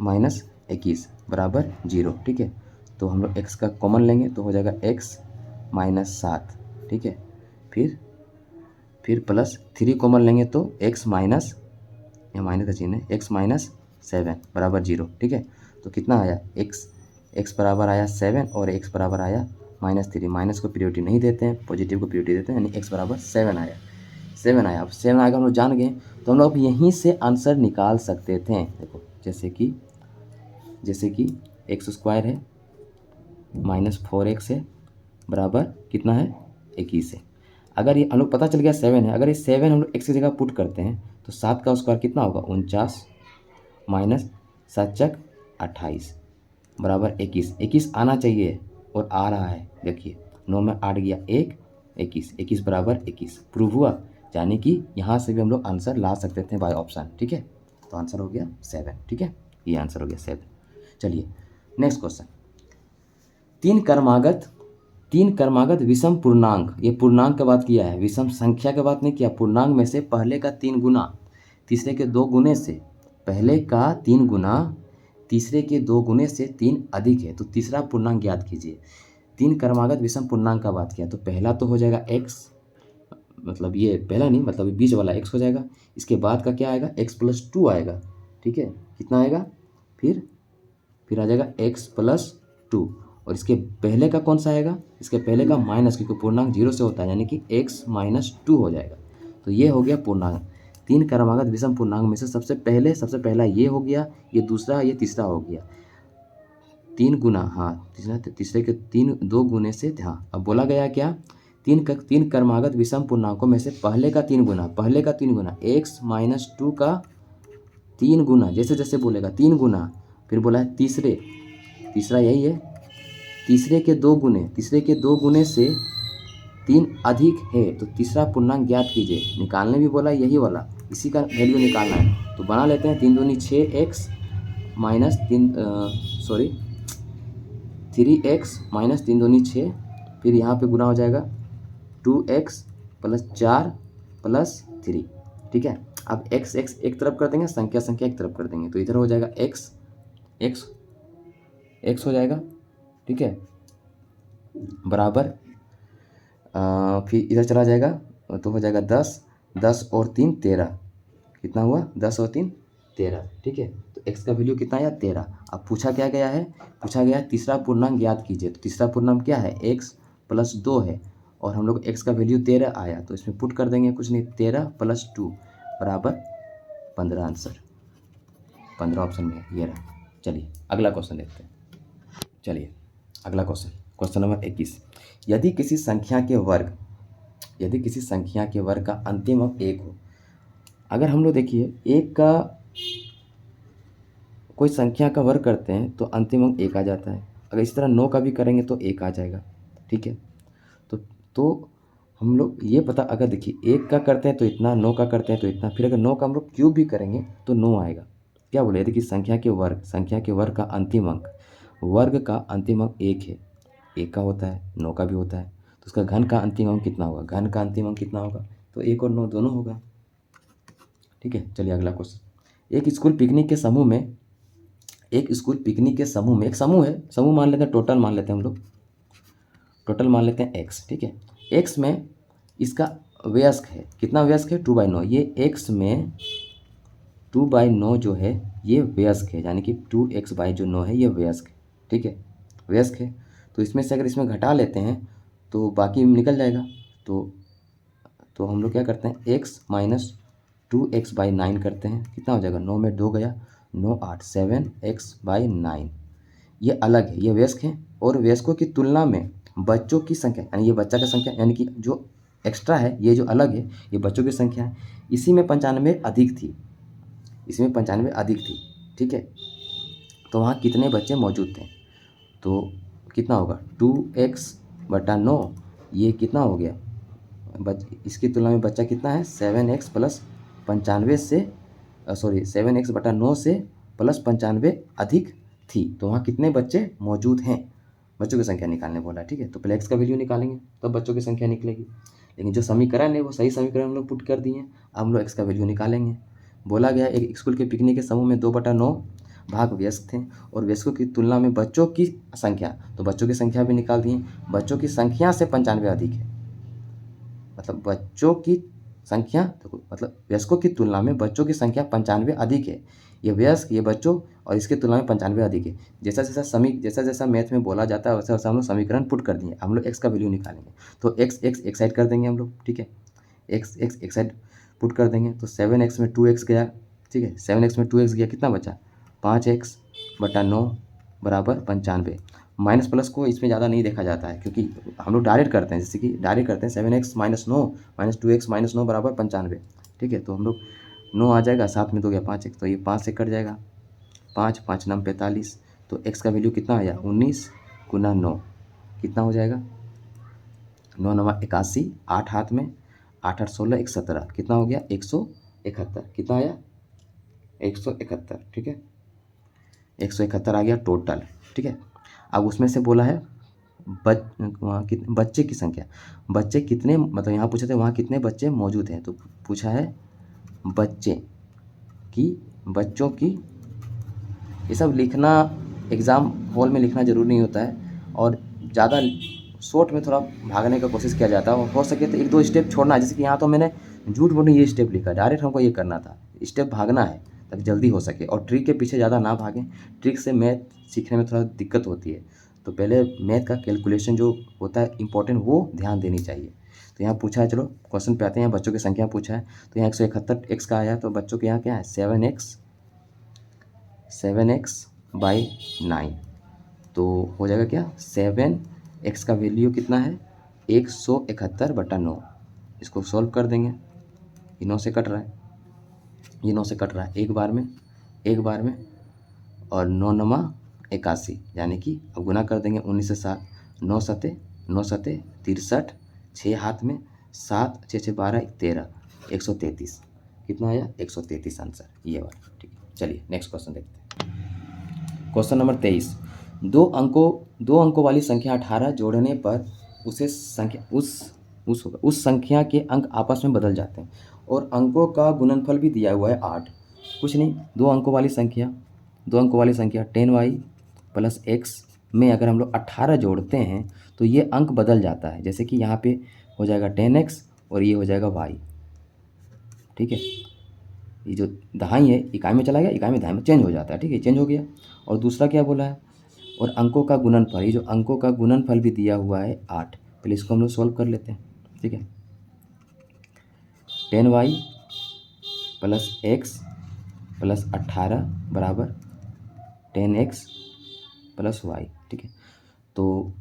माइनस 21 बराबर 0। ठीक है, तो हम लोग x का कॉमन लेंगे तो हो जाएगा x माइनस 7। ठीक है, फिर प्लस 3 कॉमन लेंगे तो x माइनस, यहाँ माइनस का चिन्ह है, x माइनस 7 बराबर 0। ठीक है, तो कितना आया? x बराबर आया 7 और x बराबर आया -3। माइनस को प्रियोरिटी नहीं देते हैं, पॉजिटिव को प्रियोरिटी देते हैं, यानी x बराबर 7 आया। अब 7 आएगा, हम लोग जान गए, तो हम लोग यहीं से आंसर निकाल सकते थे। देखो, जैसे कि x² है माइनस 4x है बराबर कितना है? 21 है। अगर ये हम लोग पता चल गया 7 है, अगर ये 7 हम लोग x की जगह पुट करते हैं तो 7 का स्क्वायर कितना होगा? 49 माइनस 7 28 बराबर 21 आना चाहिए और आ रहा है। देखिए 9 में 8 गया 1, 21 बराबर 21 प्रूव हुआ, यानी कि यहाँ से भी हम लोग आंसर ला सकते थे बाय ऑप्शन। ठीक है, तो आंसर हो गया 7। ठीक है, ये आंसर हो गया 7। चलिए नेक्स्ट क्वेश्चन। तीन क्रमागत विषम पूर्णांक, ये पूर्णांक का बात किया है, विषम संख्या का बात नहीं किया। पूर्णांक में से पहले का 3 गुना तीसरे के 2 गुने से, पहले का 3 गुना तीसरे के 2 गुने से 3 अधिक है, तो तीसरा पूर्णांक ज्ञात कीजिए। 3 क्रमागत विषम पूर्णांक का बात किया, तो पहला तो हो जाएगा x, मतलब ये पहला नहीं, मतलब बीच वाला x हो जाएगा। इसके बाद का क्या आएगा? x+2 आएगा। ठीक है, कितना आएगा? फिर आ जाएगा x+2, और इसके पहले का कौन सा आएगा? इसके पहले का माइनस, क्योंकि पूर्णांक 0 से होता है, यानी कि x-2 हो जाएगा। तो ये हो गया पूर्णांक। 3 क्रमागत विषम पूर्णांक में से सबसे पहला ये हो गया, ये दूसरा, ये तीसरा हो गया। 3 गुना, हाँ तीसरे के 2 गुने से, हाँ अब बोला गया क्या? 3 क्रमागत विषम पूर्णांकों में से पहले का 3 गुना x-2 का 3 गुना, जैसे जैसे बोलेगा 3 गुना, फिर बोला है तीसरा यही है, तीसरे के 2 गुने से 3 अधिक है, तो तीसरा पूर्णांक ज्ञात कीजिए। निकालने भी बोला यही वाला, इसी का वैल्यू निकालना है, तो बना लेते हैं। 3 दूनी 6x माइनस 3x माइनस 3 दूनी 6, फिर यहाँ पे गुना हो जाएगा 2x प्लस 4 + 3, ठीक है। अब x एक तरफ कर देंगे, संख्या एक तरफ कर देंगे, तो इधर हो जाएगा x हो जाएगा, ठीक है, बराबर फिर इधर चला जाएगा तो हो जाएगा 10 और 3 13, कितना हुआ 10 और 3 13, ठीक है। तो x का वैल्यू कितना आया 13। अब पूछा क्या गया है, पूछा गया है तीसरा पूर्णांक ज्ञात कीजिए। तो तीसरा पूर्णांक क्या है, x + 2 है, और हम लोग x का वैल्यू 13 आया, तो इसमें पुट कर देंगे, कुछ नहीं, 13 + 2 बराबर 15, आंसर 15 ऑप्शन में है, ये रहा। चलिए अगला क्वेश्चन देखते हैं। चलिए अगला क्वेश्चन नंबर 21। यदि किसी संख्या के वर्ग का अंतिम अंक 1 हो, अगर हम लोग देखिए एक का कोई संख्या का वर्ग करते हैं तो अंतिम अंक 1 आ जाता है, अगर इस तरह 9 का भी करेंगे तो 1 आ जाएगा, ठीक है। तो हम लोग ये पता, अगर देखिए 1 का करते हैं तो इतना, 9 का करते हैं तो इतना, फिर अगर 9 का हम लोग क्यूब भी करेंगे तो 9 आएगा। क्या बोले, यदि किसी संख्या के वर्ग का अंतिम अंक 1 है, 1 का होता है, 9 का भी होता है, तो उसका घन का अंतिम अंक कितना होगा, तो 1 और 9 दोनों होगा, ठीक है। चलिए अगला क्वेश्चन। एक स्कूल पिकनिक के समूह में एक समूह मान लेते हैं, टोटल मान लेते हैं हम लोग, टोटल मान लेते हैं x, ठीक है। x में इसका व्यस्क है, कितना व्यस्क है, 2/9, ये x में 2/9 जो है ये व्यस्क है, यानी कि 2x/9 है, ये व्यस्क है, ठीक है, व्यस्क है। तो इसमें से अगर इसमें घटा लेते हैं तो बाकी निकल जाएगा। तो हम लोग क्या करते हैं, x - 2x/9 करते हैं, कितना हो जाएगा, 9 में 2 गया, 9 8, 7x/9, ये अलग है, ये व्यस्क है। और व्यस्कों की तुलना में बच्चों की संख्या, यानी ये बच्चा का संख्या, यानी कि जो एक्स्ट्रा है, ये जो अलग है, ये बच्चों की संख्या है, इसी में 95 अधिक थी, ठीक है। तो वहाँ कितने बच्चे मौजूद थे, तो कितना होगा, 2x/9, ये कितना हो गया, इसकी तुलना में बच्चा कितना है, 7x + 95 से 7x/9 से + 95 अधिक थी, तो वहाँ कितने बच्चे मौजूद हैं, बच्चों की संख्या निकालने बोला, ठीक है। तो पहले x का वैल्यू निकालेंगे तब बच्चों की संख्या निकलेगी, लेकिन जो समीकरण है वो सही समीकरण हम लोग पुट कर दिए हैं। अब हम लोग x का वैल्यू निकालेंगे। बोला गया एक स्कूल के पिकनिक के समूह में 2/9 भाग व्यस्क थे, और व्यस्कों की तुलना में बच्चों की संख्या, तो बच्चों की संख्या भी निकाल दिए, बच्चों की संख्या से 95 अधिक है, मतलब बच्चों की संख्या, देखो मतलब व्यस्कों की तुलना में बच्चों की संख्या 95 अधिक है, ये व्यस्क, ये बच्चों, और इसकी तुलना में 95 अधिक है। जैसा मैथ में बोला जाता है वैसा हम लोग समीकरण पुट कर दिए। हम लोग x का वैल्यू निकालेंगे, तो x एक साइड कर देंगे हम लोग, ठीक है, x एक साइड पुट कर देंगे, तो 7x में 2x गया, ठीक है, 7x में 2x गया, कितना बचा, 5x/9 बराबर 95। माइनस प्लस को इसमें ज़्यादा नहीं देखा जाता है, क्योंकि हम लोग डायरेक्ट करते हैं, जैसे कि डायरेक्ट करते हैं, 7x - 9 - 2x - 9 बराबर 95, ठीक है। तो हम लोग 9 आ जाएगा, साथ में तो गया 5x, तो ये 5 से कट जाएगा, 5 5 9 45, तो x का वैल्यू कितना आया, 19 × 9, कितना हो जाएगा, 9 9 81, 8 हाथ में, 8 8 16 117, कितना हो गया, 171, कितना आया, 171, ठीक है, 171 आ गया टोटल, ठीक है। अब उसमें से बोला है बच्चे की संख्या, बच्चे कितने, मतलब यहाँ पूछा था वहाँ कितने बच्चे मौजूद हैं, तो पूछा है बच्चों की, ये सब लिखना एग्ज़ाम हॉल में लिखना ज़रूरी नहीं होता है, और ज़्यादा शॉर्ट में थोड़ा भागने का कोशिश किया जाता है, हो सके तो 1-2 स्टेप छोड़ना, जैसे कि यहाँ तो मैंने झूठ बोलूं ये स्टेप लिखा, डायरेक्ट हमको ये करना था, स्टेप भागना है ताकि जल्दी हो सके, और ट्रिक के पीछे ज़्यादा ना भागें, ट्रिक से मैथ सीखने में थोड़ा दिक्कत होती है, तो पहले मैथ का कैलकुलेशन जो होता है इंपॉर्टेंट, वो ध्यान देनी चाहिए। तो यहाँ पूछा है, चलो क्वेश्चन पे आते हैं, बच्चों की संख्या पूछा है, तो यहाँ 171 x का आया, तो बच्चों के यहाँ क्या है, 7x/9, तो हो जाएगा क्या, 7x का वैल्यू कितना है, 171/9, इसको सॉल्व कर देंगे, ये 9 से कट रहा है, एक बार में, और 9 9 81, यानी कि अब गुना कर देंगे 19 से 7, 9 7 63, 6 हाथ में, 7 6 6 12 13, 133, कितना आया, 133 आंसर, ये वाला, ठीक है। चलिए नेक्स्ट क्वेश्चन देखते हैं। Question number 23। दो अंकों वाली संख्या 18 जोड़ने पर उस उस संख्या के अंक आपस में बदल जाते हैं। और अंकों का गुणनफल भी दिया हुआ है 8। कुछ नहीं, दो अंकों वाली संख्या 10y प्लस x में अगर हम लोग 18 जोड़ते हैं तो ये अंक बदल जाता है। जैसे कि यहाँ पे हो जाएगा 10x और ये हो जाएगा y, ठीक है। ये जो दहाई है इकाई में चला गया, इकाई में दहाई में चेंज हो जाता है, ठीक है, चेंज हो गया। और दूसरा क्या बोला है, और अंकों का गुणनफल, ये जो अंकों का गुणनफल भी दिया हुआ है 8। पहले इसको हम लोग सॉल्व कर लेते हैं, ठीक है। 10y प्लस x प्लस 18 बराबर 10x प्लस y, ठीक है। तो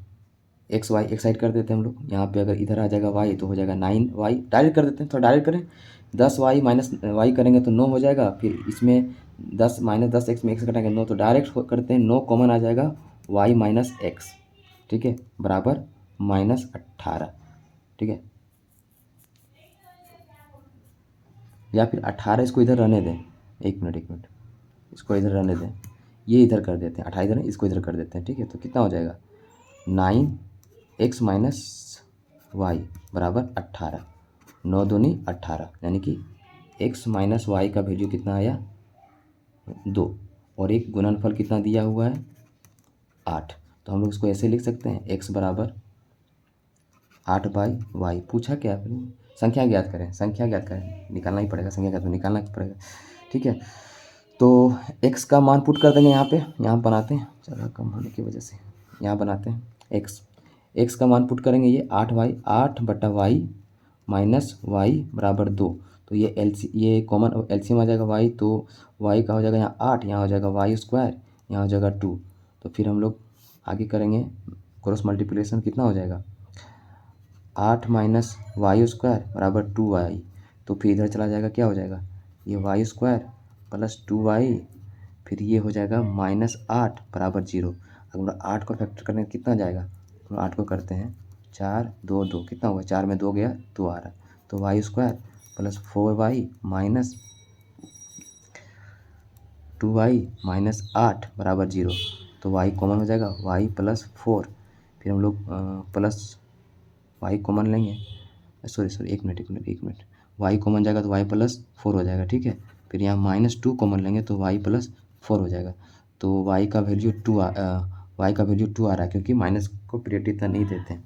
एक्स वाई एक साइड कर देते हैं हम लोग। यहाँ पे अगर इधर आ जाएगा y तो हो जाएगा 9y। डायरेक्ट कर देते हैं, थोड़ा डायरेक्ट करें। 10y माइनस वाई करेंगे तो 9 हो जाएगा। फिर इसमें 10 माइनस 10x में x कटेंगे 9, तो डायरेक्ट करते हैं, 9 कॉमन आ जाएगा y माइनस एक्स, ठीक है, बराबर -18, ठीक है। या फिर 18 इसको इधर रहने दें, एक मिनट इसको इधर रहने दें, ये इधर कर देते हैं, 18 इधर, इसको इधर कर देते हैं, ठीक है। तो कितना हो जाएगा 9x माइनस वाई बराबर 18, 9 दूनी 18, यानी कि x माइनस वाई का वैल्यू कितना आया 2, और एक गुणनफल कितना दिया हुआ है 8। तो हम लोग इसको ऐसे लिख सकते हैं, x बराबर 8/y। पूछा क्या आपने, संख्या ज्ञात करें, निकालना ही पड़ेगा, संख्या ज्ञात निकालना ही पड़ेगा, ठीक है। तो x का मान पुट कर देंगे यहाँ बनाते हैं, जगह कम होने की वजह से यहाँ बनाते हैं। x का मान पुट करेंगे, ये 8/y माइनस वाई बराबर 2। तो ये कॉमन एलसीएम आ जाएगा y, तो y का हो जाएगा यहाँ 8, यहाँ हो जाएगा y स्क्वायर, यहाँ हो जाएगा 2। तो फिर हम लोग आगे करेंगे क्रॉस मल्टीप्लिकेशन, कितना हो जाएगा 8 माइनस वाई स्क्वायर बराबर 2y। तो फिर इधर चला जाएगा, क्या हो जाएगा ये y स्क्वायर प्लस 2y, फिर ये हो जाएगा -8 बराबर 0। अगर 8 को फैक्टर करने कितना जाएगा, तो 8 को करते हैं 4 2 2, कितना हुआ 4 में 2 गया 2 आ रहा। तो y square plus 4y minus 2y minus 8 बराबर 0। तो y कॉमन हो जाएगा, y प्लस 4, फिर हम लोग प्लस y कॉमन लेंगे, सॉरी एक मिनट, y कॉमन जाएगा तो y प्लस 4 हो जाएगा, ठीक है। फिर यहाँ -2 कॉमन लेंगे तो y प्लस 4 हो जाएगा। तो y का वैल्यू 2 आ रहा है, क्योंकि माइनस को प्रियोरिटी नहीं देते हैं,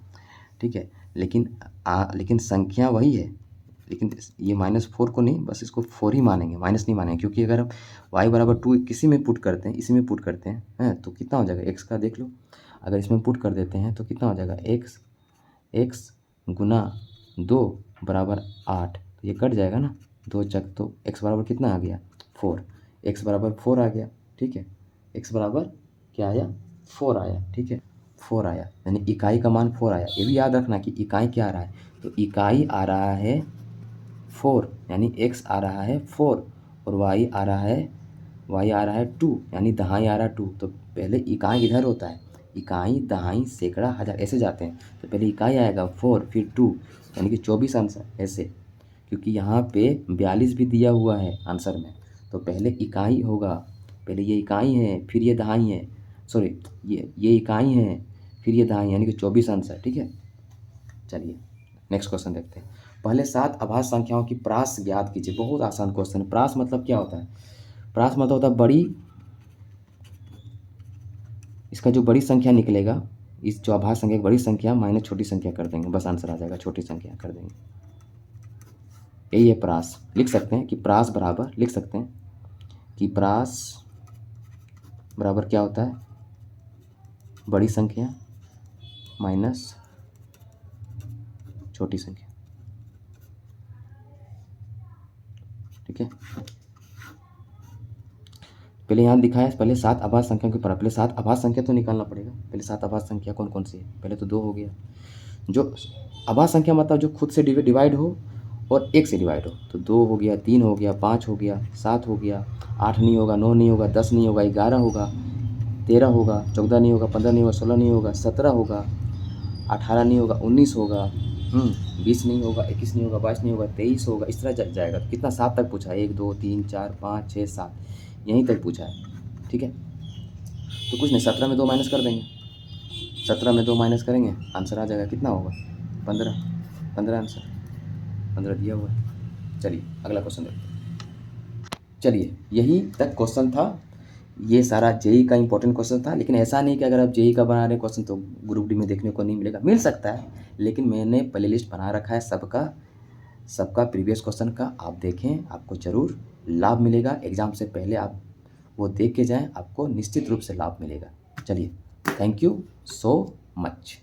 ठीक है। लेकिन संख्या वही है, लेकिन ये -4 को नहीं, बस इसको 4 ही मानेंगे, माइनस नहीं मानेंगे। क्योंकि अगर हम y बराबर 2 किसी में पुट करते हैं, इसी में पुट करते हैं तो कितना हो जाएगा x का देख लो। अगर इसमें पुट कर देते हैं तो कितना हो जाएगा x गुना 2 बराबर 8, तो ये कट जाएगा ना, 2 चक, तो x बराबर कितना आ गया 4, x बराबर 4 आ गया, ठीक है। x बराबर क्या आया 4 आया, ठीक है, 4 आया, यानी इकाई का मान 4 आया। ये भी याद रखना कि इकाई क्या आ रहा है, तो इकाई आ रहा है 4, यानी x आ रहा है 4, और y आ रहा है 2, यानी दहाई आ रहा है 2। तो पहले इकाई इधर होता है, इकाई दहाई सैकड़ा हज़ार ऐसे जाते हैं, तो पहले इकाई आएगा 4 फिर 2, यानी कि 24 आंसर ऐसे। क्योंकि यहाँ पे 42 भी दिया हुआ है आंसर में, तो पहले इकाई होगा, पहले ये इकाई है फिर ये दहाई है, सॉरी ये इकाई है फिर ये दहाई, यानी कि 24 आंसर, ठीक है। चलिए नेक्स्ट क्वेश्चन देखते हैं। पहले 7 अभाज्य संख्याओं की प्रास ज्ञात कीजिए। बहुत आसान क्वेश्चन है। प्रास मतलब क्या होता है, प्रास मतलब होता है बड़ी, इसका जो बड़ी संख्या निकलेगा, इस जो अभाज्य संख्या बड़ी संख्या माइनस छोटी संख्या कर देंगे, बस आंसर आ जाएगा, छोटी संख्या कर देंगे, यही है प्रास। लिख सकते हैं कि प्रास बराबर, लिख सकते हैं कि प्रास बराबर क्या होता है, बड़ी संख्या माइनस छोटी संख्या, ठीक है। पहले यहाँ दिखाया, पहले 7 अभाज्य संख्याओं की पहले 7 अभाज्य संख्या तो निकालना पड़ेगा। पहले 7 अभाज्य संख्या कौन कौन सी है, पहले तो 2 हो गया। जो अभाज्य संख्या मतलब जो खुद से डिवाइड हो और 1 से डिवाइड हो, तो 2 हो गया, 3 हो गया, 5 हो गया, 7 हो गया, 8 नहीं होगा, 9 नहीं होगा, 10 नहीं होगा, 11 होगा, 13 होगा, 14 नहीं होगा, 15 नहीं होगा, 16 नहीं होगा, 17 होगा, 18 नहीं होगा, 19 होगा, 20 नहीं होगा, 21 नहीं होगा, 22 नहीं होगा, 23 होगा, इस तरह जाएगा। तो कितना 7 तक पूछा है, 1 2 3 4 5 6 7, यहीं तक पूछा है, ठीक है। तो कुछ नहीं, 17 में 2 माइनस कर देंगे, 17 में 2 माइनस करेंगे, आंसर आ जाएगा, कितना होगा 15। 15 आंसर, 15 दिया हुआ है। चलिए अगला क्वेश्चन देखते हैं। चलिए यही तक क्वेश्चन था, ये सारा जेई का इंपॉर्टेंट क्वेश्चन था। लेकिन ऐसा नहीं कि अगर आप जेई का बना रहे क्वेश्चन तो ग्रुप डी में देखने को नहीं मिलेगा, मिल सकता है। लेकिन मैंने प्ले लिस्ट बना रखा है सबका प्रीवियस क्वेश्चन का, आप देखें, आपको ज़रूर लाभ मिलेगा। एग्ज़ाम से पहले आप वो देख के जाएं, आपको निश्चित रूप से लाभ मिलेगा। चलिए, थैंक यू सो मच।